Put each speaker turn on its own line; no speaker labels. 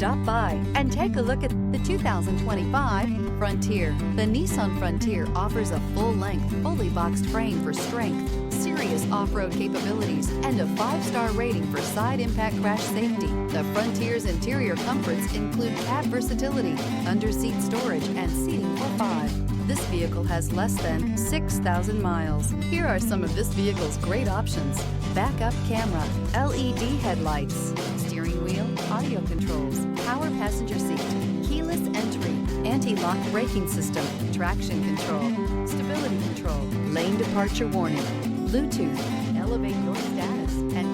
Stop by and take a look at the 2025 Frontier. The Nissan Frontier offers a full-length, fully boxed frame for strength, serious off-road capabilities, and a 5-star rating for side impact crash safety. The Frontier's interior comforts include cab versatility, under-seat storage, and seating for 5. This vehicle has less than 6,000 miles. Here are some of this vehicle's great options: backup camera, LED headlights, steering wheel audio controls, power passenger seat, keyless entry, anti-lock braking system, traction control, stability control, lane departure warning, Bluetooth. Elevate your status and